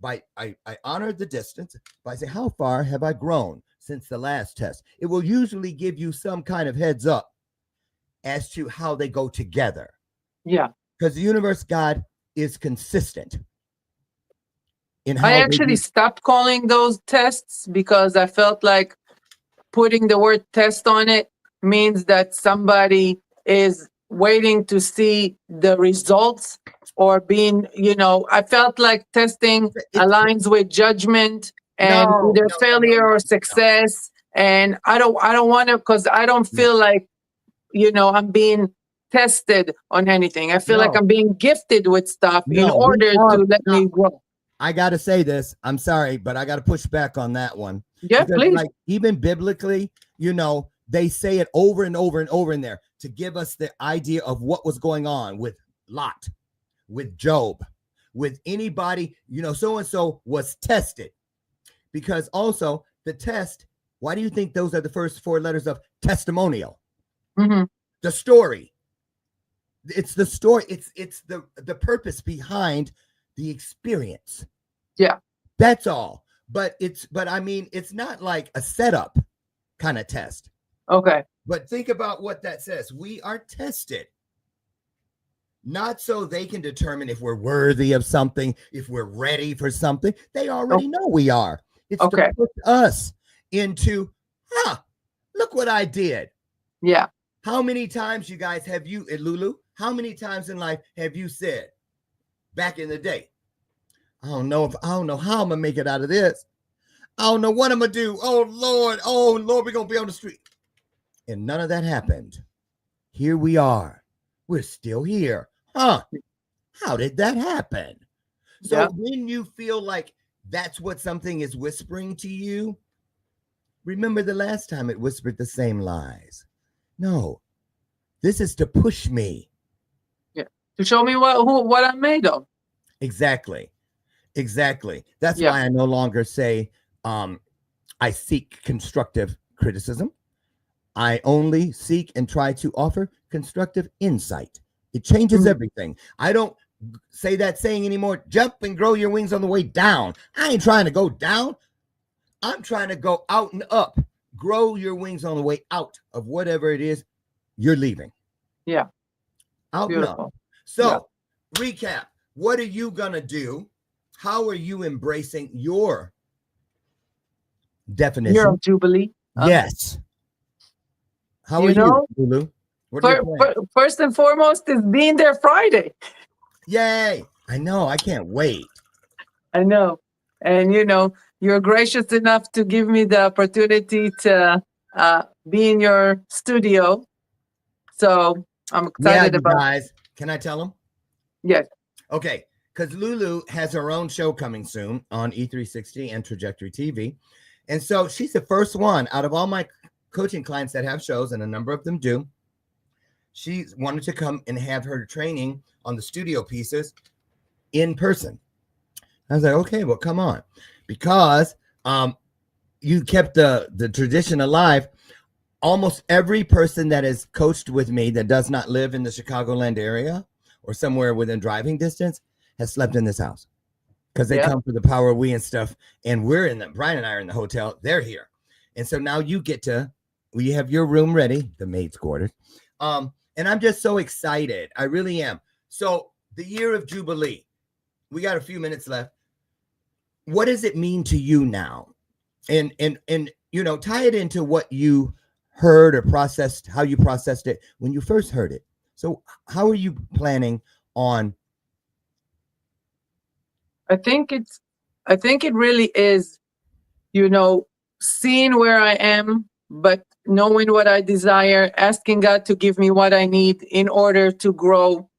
Speaker 2: I honor the distance by saying, how far have I grown since the last test? It will usually give you some kind of heads up as to how they go together. Yeah. Because the universe, God, is consistent.
Speaker 3: I actually stopped calling those tests because I felt like putting the word test on it means that somebody is waiting to see the results or being, I felt like testing aligns with judgment and either failure or success. And I don't want to, because I don't feel like, I'm being tested on anything. I feel like I'm being gifted with stuff in order to let me grow.
Speaker 2: I got to say this. I'm sorry, but I got to push back on that one.
Speaker 3: Yeah,
Speaker 2: because,
Speaker 3: please.
Speaker 2: like, even biblically, they say it over and over and over in there to give us the idea of what was going on with Lot, with Job, with anybody, so-and-so was tested. Because also the test, why do you think those are the first 4 letters of testimonial? Mm-hmm. The story. It's the story. It's the purpose behind the experience. Yeah. That's all. But I mean, it's not like a setup kind of test.
Speaker 3: Okay.
Speaker 2: But think about what that says. We are tested. Not so they can determine if we're worthy of something, if we're ready for something. They already know we are. It's to put us into, look what I did.
Speaker 3: Yeah.
Speaker 2: How many times, you guys, have you, Lulu, how many times in life have you said back in the day, I don't know how I'm gonna make it out of this. I don't know what I'm gonna do. Oh Lord, we're gonna be on the street. And none of that happened. Here we are. We're still here. Huh? How did that happen? So when you feel like that's what something is whispering to you, remember the last time it whispered the same lies. No, this is to push me.
Speaker 3: Yeah. To show me what I'm made of.
Speaker 2: Exactly. That's why I no longer say I seek constructive criticism. I only seek and try to offer constructive insight. It changes everything. I don't say that saying anymore. Jump and grow your wings on the way down. I ain't trying to go down. I'm trying to go out and up. Grow your wings on the way out of whatever it is you're leaving.
Speaker 3: Yeah.
Speaker 2: Out
Speaker 3: Beautiful.
Speaker 2: and up. So, recap. What are you going to do? How are you embracing your definition?
Speaker 3: Year of Jubilee.
Speaker 2: Yes. How are you, Lulu?
Speaker 3: First and foremost is being there Friday.
Speaker 2: Yay. I know. I can't wait.
Speaker 3: I know. And, you're gracious enough to give me the opportunity to be in your studio. So I'm excited about
Speaker 2: guys. Can I tell them?
Speaker 3: Yes.
Speaker 2: Okay. Because Lulu has her own show coming soon on E360 and Trajectory TV. And so she's the first one out of all my coaching clients that have shows, and a number of them do. She wanted to come and have her training on the studio pieces in person. I was like, okay, well, come on. Because you kept the tradition alive. Almost every person that has coached with me that does not live in the Chicagoland area or somewhere within driving distance has slept in this house because they come for the power we and stuff. And Brian and I are in the hotel. They're here. And so now we have your room ready, the maid's quarters. And I'm just so excited. I really am. So the Year of Jubilee, we got a few minutes left. What does it mean to you now? And tie it into what you heard or processed, how you processed it when you first heard it. So how are you planning on?
Speaker 3: I think it really is, seeing where I am, but knowing what I desire, asking God to give me what I need in order to grow,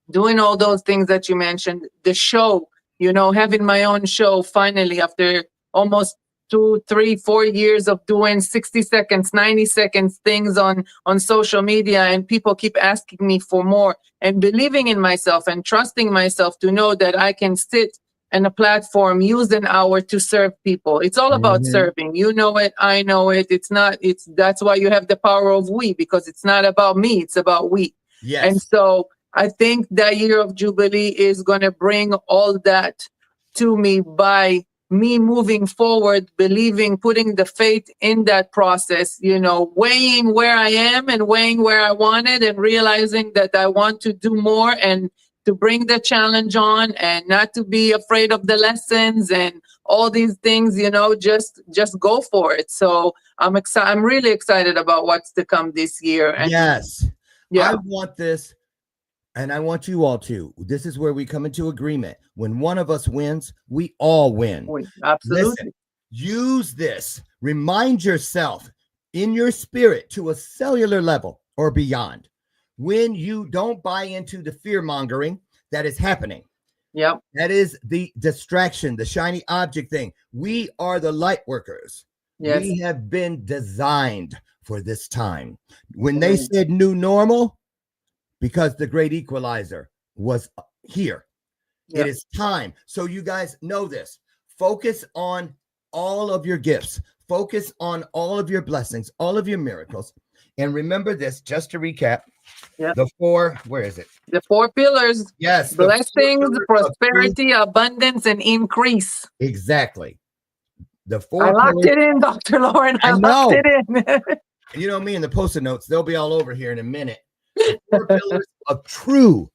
Speaker 3: doing all those things that you mentioned, the show, having my own show finally after almost 2, 3, 4 years of doing 60 seconds, 90 seconds things on social media, and people keep asking me for more, and believing in myself and trusting myself to know that I can sit in a platform, use an hour to serve people. It's all about serving. You know it, I know it. That's why you have the power of we, because it's not about me, it's about we.
Speaker 2: Yes.
Speaker 3: And so I think that Year of Jubilee is going to bring all that to me by me moving forward, believing, putting the faith in that process, weighing where I am and weighing where I wanted, and realizing that I want to do more and to bring the challenge on, and not to be afraid of the lessons and all these things, just go for it. So I'm excited. I'm really excited about what's to come this year. And
Speaker 2: yes. Yeah. I want this. And I want you all to. This is where we come into agreement. When one of us wins, we all win.
Speaker 3: Absolutely.
Speaker 2: Listen, use this. Remind yourself in your spirit to a cellular level or beyond. When you don't buy into the fear mongering that is happening.
Speaker 3: Yep.
Speaker 2: That is the distraction, the shiny object thing. We are the light workers. Yes. We have been designed for this time. When they said new normal, because the great equalizer was here. Yep. It is time. So you guys know this. Focus on all of your gifts. Focus on all of your blessings, all of your miracles. And remember this, just to recap, the 4, where is it?
Speaker 3: The 4 pillars.
Speaker 2: Yes.
Speaker 3: Blessings, prosperity, abundance, and increase.
Speaker 2: Exactly. The 4
Speaker 3: I locked it in, Dr. Loren. I locked it in.
Speaker 2: You know me and the Post-it notes, they'll be all over here in a minute. The 4 pillars of true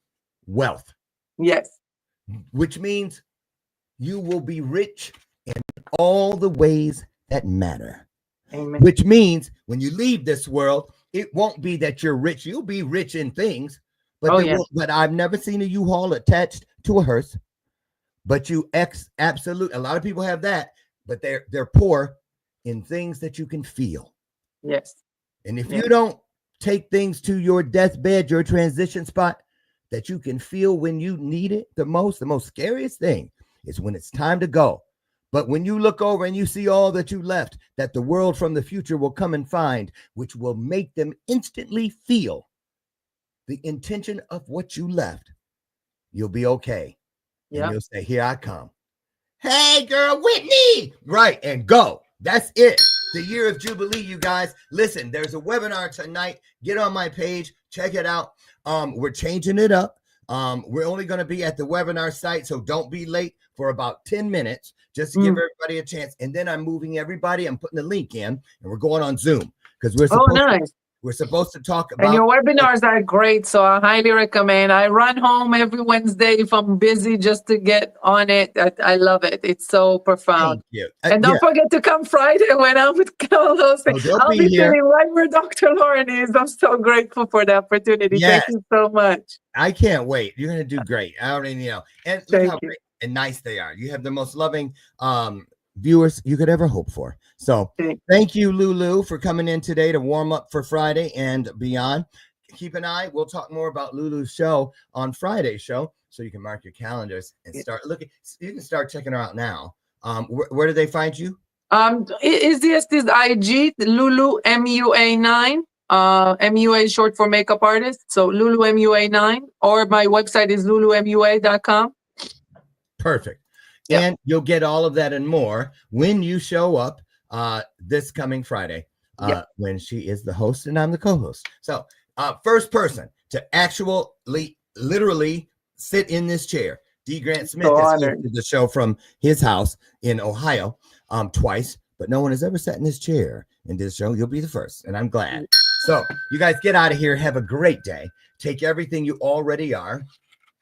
Speaker 2: wealth.
Speaker 3: Yes.
Speaker 2: Which means you will be rich in all the ways that matter.
Speaker 3: Amen.
Speaker 2: Which means when you leave this world, it won't be that you're rich. You'll be rich in things, but but I've never seen a U-Haul attached to a hearse. But you absolutely, a lot of people have that, but they're poor in things that you can feel.
Speaker 3: Yes.
Speaker 2: And if you don't take things to your deathbed, your transition spot that you can feel when you need it the most scariest thing is when it's time to go. But when you look over and you see all that you left, that the world from the future will come and find, which will make them instantly feel the intention of what you left, you'll be okay. And you'll say, here I come. Hey, girl, Whitney. Right, and go. That's it. The Year of Jubilee, you guys. Listen, there's a webinar tonight. Get on my page. Check it out. We're changing it up. We're only going to be at the webinar site, so don't be late for about 10 minutes just to give everybody a chance. And then I'm moving everybody. I'm putting the link in, and we're going on Zoom because we're supposed to talk about.
Speaker 3: And your webinars are great, so I highly recommend. I run home every Wednesday if I'm busy just to get on it. I love it. It's so profound.
Speaker 2: Thank you.
Speaker 3: And don't forget to come Friday when I'm with Carlos. I'll be sitting right where Dr. Loren is. I'm so grateful for the opportunity. Yes. Thank you so much.
Speaker 2: I can't wait. You're going to do great. I already know. And look how great and nice they are. You have the most loving viewers you could ever hope for. So thank you, Lulu, for coming in today to warm up for Friday and beyond. Keep an eye. We'll talk more about Lulu's show on Friday's show, so you can mark your calendars and start looking. You can start checking her out now. Where do they find you?
Speaker 3: Is this IG Lulu MUA9? MUA is short for makeup artist, so Lulu MUA9, or my website is lulumua.com.
Speaker 2: Perfect. Yep. And you'll get all of that and more when you show up this coming Friday, when she is the host and I'm the co-host. So first person to literally sit in this chair, D. Grant Smith has hosted the show from his house in Ohio twice, but no one has ever sat in this chair in this show. You'll be the first, and I'm glad. So you guys get out of here. Have a great day. Take everything you already are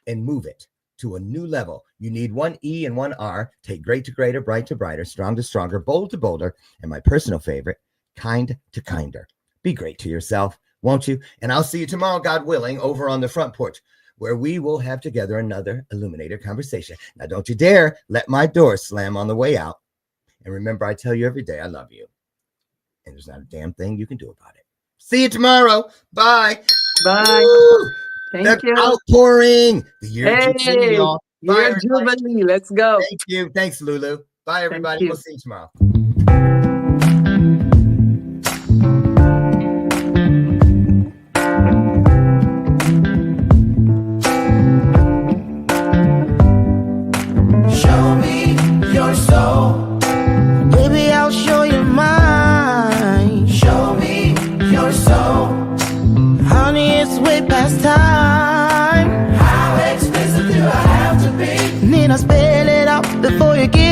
Speaker 2: and move it to a new level. You need one E and one R. Take great to greater, bright to brighter, strong to stronger, bold to bolder, and my personal favorite, kind to kinder. Be great to yourself, won't you? And I'll see you tomorrow, God willing, over on the front porch, where we will have together another Illuminator conversation. Now, don't you dare let my door slam on the way out. And remember, I tell you every day, I love you. And there's not a damn thing you can do about it. See you tomorrow. Bye.
Speaker 3: Bye.
Speaker 2: Woo!
Speaker 3: Thank you.
Speaker 2: Outpouring. The Year of Jubilee, y'all.
Speaker 3: Year of Jubilee. Let's go.
Speaker 2: Thank you. Thanks, Lulu. Bye, everybody. We'll see you tomorrow.
Speaker 4: Show me your soul. Baby, I'll show you mine. Show me your soul. Honey, it's way past time. How expensive do I have to be? Need I spell it out before you give